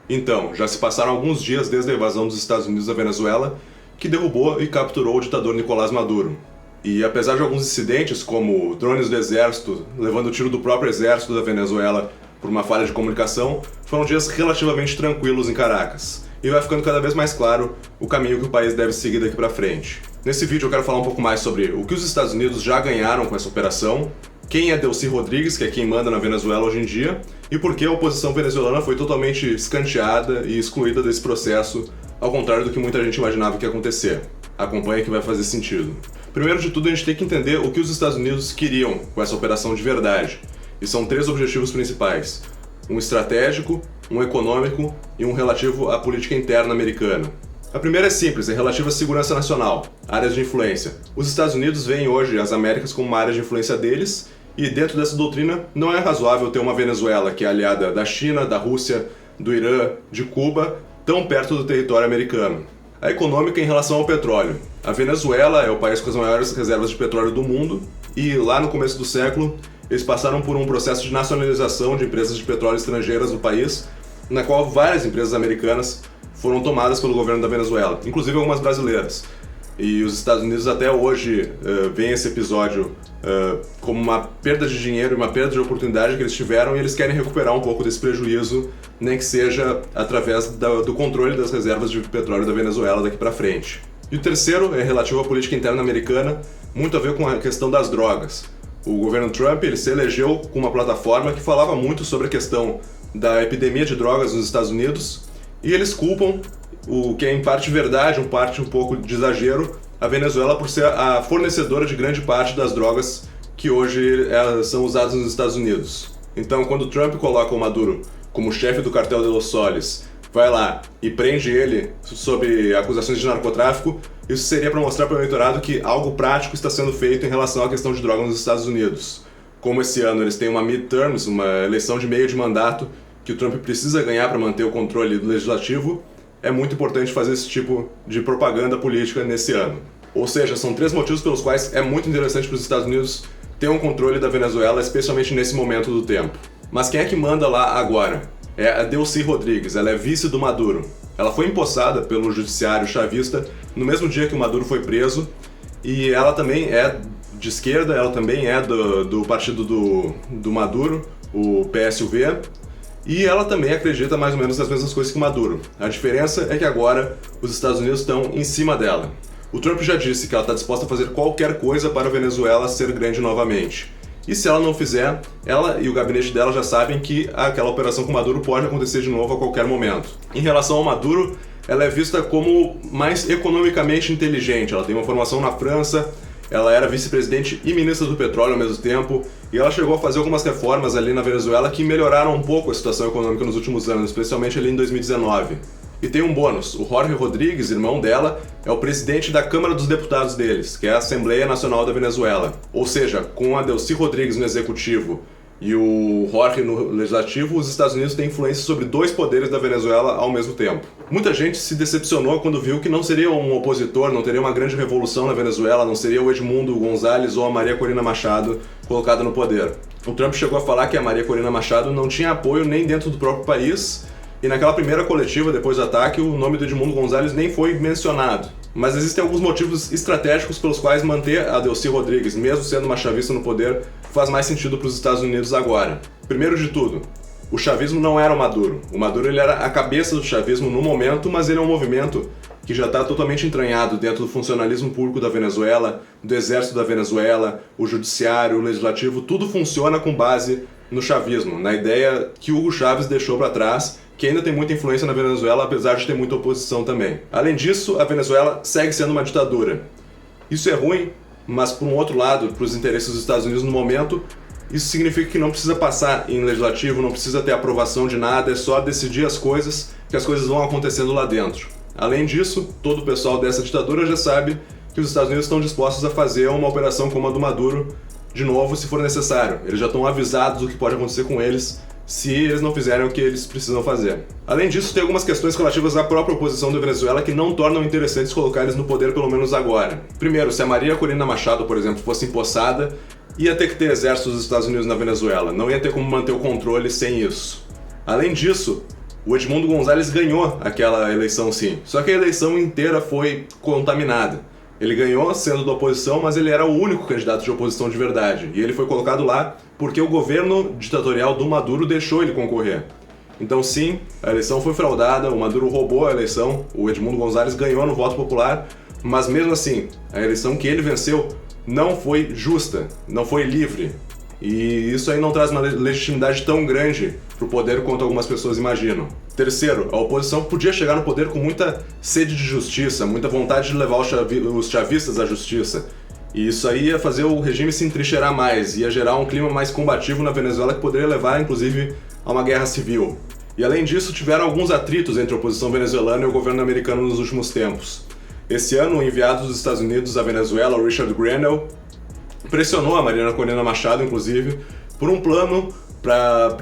Então, já se passaram alguns dias desde a invasão dos Estados Unidos à Venezuela, que derrubou e capturou o ditador Nicolás Maduro. E apesar de alguns incidentes, como drones do exército levando tiro do próprio exército da Venezuela por uma falha de comunicação, foram dias relativamente tranquilos em Caracas. E vai ficando cada vez mais claro o caminho que o país deve seguir daqui para frente. Nesse vídeo eu quero falar um pouco mais sobre o que os Estados Unidos já ganharam com essa operação, quem é Delcy Rodrigues, que é quem manda na Venezuela hoje em dia, e por que a oposição venezuelana foi totalmente escanteada e excluída desse processo, ao contrário do que muita gente imaginava que ia acontecer. Acompanhe que vai fazer sentido. Primeiro de tudo, a gente tem que entender o que os Estados Unidos queriam com essa operação de verdade. E são três objetivos principais: um estratégico, um econômico e um relativo à política interna americana. A primeira é simples, é relativa à segurança nacional, áreas de influência. Os Estados Unidos veem hoje as Américas como uma área de influência deles, e dentro dessa doutrina não é razoável ter uma Venezuela que é aliada da China, da Rússia, do Irã, de Cuba, tão perto do território americano. A econômica em relação ao petróleo. A Venezuela é o país com as maiores reservas de petróleo do mundo, e lá no começo do século eles passaram por um processo de nacionalização de empresas de petróleo estrangeiras no país, na qual várias empresas americanas foram tomadas pelo governo da Venezuela, inclusive algumas brasileiras. E os Estados Unidos até hoje veem esse episódio como uma perda de dinheiro e uma perda de oportunidade que eles tiveram, e eles querem recuperar um pouco desse prejuízo, nem que seja através do controle das reservas de petróleo da Venezuela daqui para frente. E o terceiro é relativo à política interna americana, muito a ver com a questão das drogas. O governo Trump ele se elegeu com uma plataforma que falava muito sobre a questão da epidemia de drogas nos Estados Unidos, e eles culpam, o que é em parte verdade, em parte um pouco de exagero, a Venezuela por ser a fornecedora de grande parte das drogas que hoje são usadas nos Estados Unidos. Então, quando Trump coloca o Maduro como chefe do cartel de Los Soles, vai lá e prende ele sob acusações de narcotráfico, isso seria para mostrar para o eleitorado que algo prático está sendo feito em relação à questão de drogas nos Estados Unidos. Como esse ano eles têm uma midterms, uma eleição de meio de mandato, que o Trump precisa ganhar para manter o controle do legislativo, é muito importante fazer esse tipo de propaganda política nesse ano. Ou seja, são três motivos pelos quais é muito interessante para os Estados Unidos ter um controle da Venezuela, especialmente nesse momento do tempo. Mas quem é que manda lá agora? É a Delcy Rodrigues, ela é vice do Maduro. Ela foi empossada pelo judiciário chavista no mesmo dia que o Maduro foi preso, e ela também é de esquerda, ela também é do partido do Maduro, o PSUV, e ela também acredita mais ou menos nas mesmas coisas que o Maduro. A diferença é que agora os Estados Unidos estão em cima dela. O Trump já disse que ela está disposta a fazer qualquer coisa para a Venezuela ser grande novamente. E se ela não fizer, ela e o gabinete dela já sabem que aquela operação com o Maduro pode acontecer de novo a qualquer momento. Em relação ao Maduro, ela é vista como mais economicamente inteligente. Ela tem uma formação na França, ela era vice-presidente e ministra do petróleo ao mesmo tempo, e ela chegou a fazer algumas reformas ali na Venezuela que melhoraram um pouco a situação econômica nos últimos anos, especialmente ali em 2019. E tem um bônus: o Jorge Rodrigues, irmão dela, é o presidente da Câmara dos Deputados deles, que é a Assembleia Nacional da Venezuela. Ou seja, com a Delcy Rodrigues no executivo e o Jorge no legislativo, os Estados Unidos têm influência sobre dois poderes da Venezuela ao mesmo tempo. Muita gente se decepcionou quando viu que não seria um opositor, não teria uma grande revolução na Venezuela, não seria o Edmundo González ou a Maria Corina Machado colocada no poder. O Trump chegou a falar que a Maria Corina Machado não tinha apoio nem dentro do próprio país, e naquela primeira coletiva depois do ataque o nome do Edmundo González nem foi mencionado. Mas existem alguns motivos estratégicos pelos quais manter a Delcy Rodrigues, mesmo sendo uma chavista no poder, faz mais sentido para os Estados Unidos agora. Primeiro de tudo, o chavismo não era o Maduro. O Maduro ele era a cabeça do chavismo no momento, mas ele é um movimento que já está totalmente entranhado dentro do funcionalismo público da Venezuela, do exército da Venezuela, o judiciário, o legislativo, tudo funciona com base no chavismo, na ideia que Hugo Chávez deixou para trás, que ainda tem muita influência na Venezuela, apesar de ter muita oposição também. Além disso, a Venezuela segue sendo uma ditadura. Isso é ruim, mas por um outro lado, para os interesses dos Estados Unidos no momento, isso significa que não precisa passar em legislativo, não precisa ter aprovação de nada, é só decidir as coisas, que as coisas vão acontecendo lá dentro. Além disso, todo o pessoal dessa ditadura já sabe que os Estados Unidos estão dispostos a fazer uma operação como a do Maduro de novo, se for necessário. Eles já estão avisados do que pode acontecer com eles se eles não fizerem o que eles precisam fazer. Além disso, tem algumas questões relativas à própria oposição da Venezuela que não tornam interessantes colocar eles no poder, pelo menos agora. Primeiro, se a Maria Corina Machado, por exemplo, fosse empossada, ia ter que ter exércitos dos Estados Unidos na Venezuela, não ia ter como manter o controle sem isso. Além disso, O Edmundo González ganhou aquela eleição sim, só que a eleição inteira foi contaminada. Ele ganhou sendo da oposição, mas ele era o único candidato de oposição de verdade. E ele foi colocado lá porque o governo ditatorial do Maduro deixou ele concorrer. Então sim, a eleição foi fraudada, o Maduro roubou a eleição, o Edmundo González ganhou no voto popular, mas mesmo assim, a eleição que ele venceu não foi justa, não foi livre. E isso aí não traz uma legitimidade tão grande para o poder quanto algumas pessoas imaginam. Terceiro, a oposição podia chegar no poder com muita sede de justiça, muita vontade de levar os chavistas à justiça. E isso aí ia fazer o regime se entrincheirar mais, ia gerar um clima mais combativo na Venezuela que poderia levar, inclusive, a uma guerra civil. E além disso, tiveram alguns atritos entre a oposição venezuelana e o governo americano nos últimos tempos. Esse ano, o enviado dos Estados Unidos à Venezuela, o Richard Grenell, pressionou a Mariana Corina Machado, inclusive, por um plano para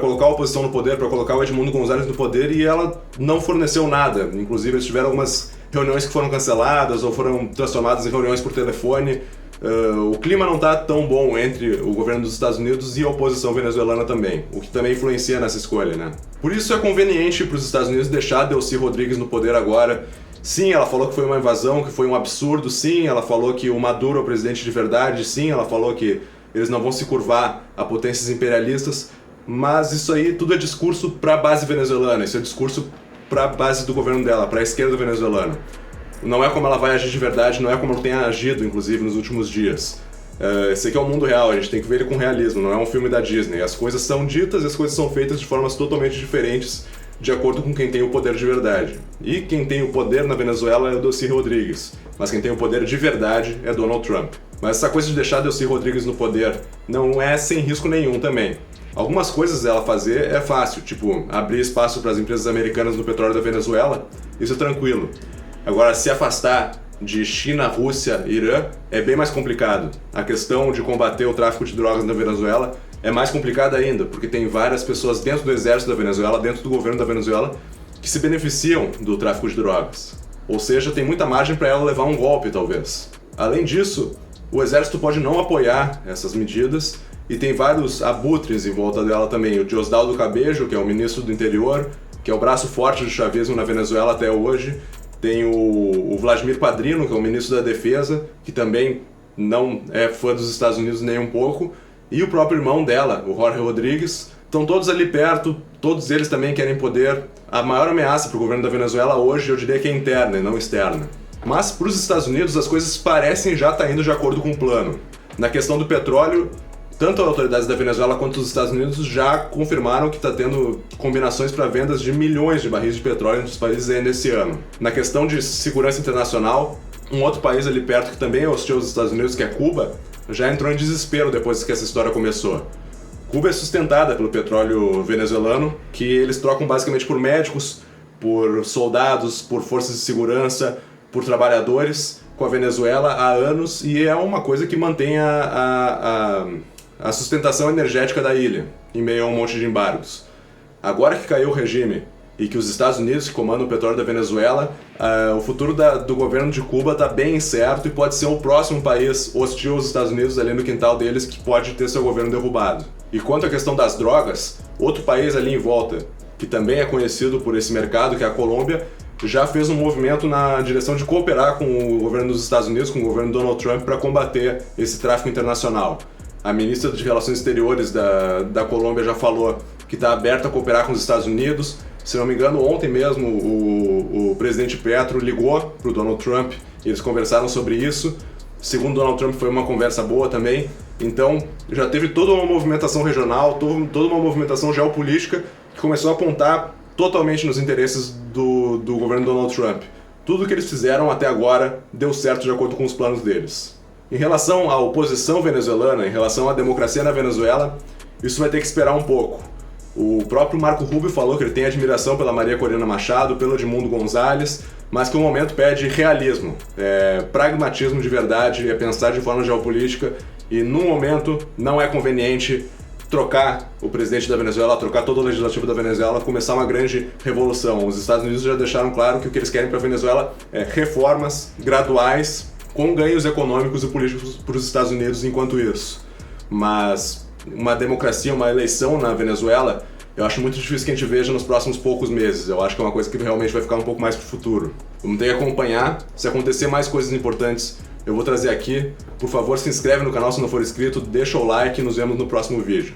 colocar a oposição no poder, para colocar o Edmundo González no poder, e ela não forneceu nada. Inclusive, eles tiveram algumas reuniões que foram canceladas ou foram transformadas em reuniões por telefone. O clima não está tão bom entre o governo dos Estados Unidos e a oposição venezuelana também, o que também influencia nessa escolha, né? Por isso é conveniente para os Estados Unidos deixar Delcy Rodrigues no poder agora. Sim, ela falou que foi uma invasão, que foi um absurdo. Sim, ela falou que o Maduro é o presidente de verdade. Sim, ela falou que eles não vão se curvar a potências imperialistas. Mas isso aí tudo é discurso para a base venezuelana. Isso é discurso para a base do governo dela, para a esquerda venezuelana. Não é como ela vai agir de verdade, não é como ela tem agido, inclusive, nos últimos dias. Esse aqui é o mundo real, a gente tem que ver ele com realismo, não é um filme da Disney. As coisas são ditas e as coisas são feitas de formas totalmente diferentes, de acordo com quem tem o poder de verdade. E quem tem o poder na Venezuela é o Delcy Rodrigues, mas quem tem o poder de verdade é Donald Trump. Mas essa coisa de deixar Delcy Rodrigues no poder não é sem risco nenhum também. Algumas coisas dela fazer é fácil, tipo abrir espaço para as empresas americanas no petróleo da Venezuela, isso é tranquilo. Agora, se afastar de China, Rússia, Irã é bem mais complicado. A questão de combater o tráfico de drogas na Venezuela é mais complicada ainda, porque tem várias pessoas dentro do exército da Venezuela, dentro do governo da Venezuela, que se beneficiam do tráfico de drogas. Ou seja, tem muita margem para ela levar um golpe, talvez. Além disso, o exército pode não apoiar essas medidas, e tem vários abutres em volta dela também. O Diosdado Cabello, que é o ministro do interior, que é o braço forte do chavismo na Venezuela até hoje. Tem o Vladimir Padrino, que é o ministro da Defesa, que também não é fã dos Estados Unidos nem um pouco. E o próprio irmão dela, o Jorge Rodrigues. Estão todos ali perto, todos eles também querem poder. A maior ameaça para o governo da Venezuela hoje, eu diria que é interna e não externa. Mas para os Estados Unidos as coisas parecem já estar indo de acordo com o plano. Na questão do petróleo, tanto as autoridades da Venezuela quanto os Estados Unidos já confirmaram que está tendo combinações para vendas de milhões de barris de petróleo entre os países ainda esse ano. Na questão de segurança internacional, um outro país ali perto que também é hostil aos Estados Unidos, que é Cuba, já entrou em desespero depois que essa história começou. Cuba é sustentada pelo petróleo venezuelano, que eles trocam basicamente por médicos, por soldados, por forças de segurança, por trabalhadores com a Venezuela há anos, e é uma coisa que mantém a sustentação energética da ilha, em meio a um monte de embargos. Agora que caiu o regime e que os Estados Unidos comandam o petróleo da Venezuela, o futuro do governo de Cuba está bem incerto e pode ser o próximo país hostil aos Estados Unidos ali no quintal deles que pode ter seu governo derrubado. E quanto à questão das drogas, outro país ali em volta, que também é conhecido por esse mercado, que é a Colômbia, já fez um movimento na direção de cooperar com o governo dos Estados Unidos, com o governo Donald Trump, para combater esse tráfico internacional. A ministra de Relações Exteriores da Colômbia já falou que está aberta a cooperar com os Estados Unidos. Se não me engano, ontem mesmo o presidente Petro ligou para o Donald Trump e eles conversaram sobre isso. Segundo Donald Trump, foi uma conversa boa também. Então, já teve toda uma movimentação regional, toda uma movimentação geopolítica que começou a apontar totalmente nos interesses do governo Donald Trump. Tudo que eles fizeram até agora deu certo de acordo com os planos deles. Em relação à oposição venezuelana, em relação à democracia na Venezuela, isso vai ter que esperar um pouco. O próprio Marco Rubio falou que ele tem admiração pela Maria Corina Machado, pelo Edmundo González, mas que o momento pede realismo, pragmatismo de verdade, é pensar de forma geopolítica, e no momento não é conveniente trocar o presidente da Venezuela, trocar todo o legislativo da Venezuela, começar uma grande revolução. Os Estados Unidos já deixaram claro que o que eles querem para a Venezuela é reformas graduais, com ganhos econômicos e políticos para os Estados Unidos enquanto isso. Mas uma democracia, uma eleição na Venezuela eu acho muito difícil que a gente veja nos próximos poucos meses. Eu acho que é uma coisa que realmente vai ficar um pouco mais pro futuro. Vamos ter que acompanhar. Se acontecer mais coisas importantes, eu vou trazer aqui. Por favor, se inscreve no canal se não for inscrito, deixa o like e nos vemos no próximo vídeo.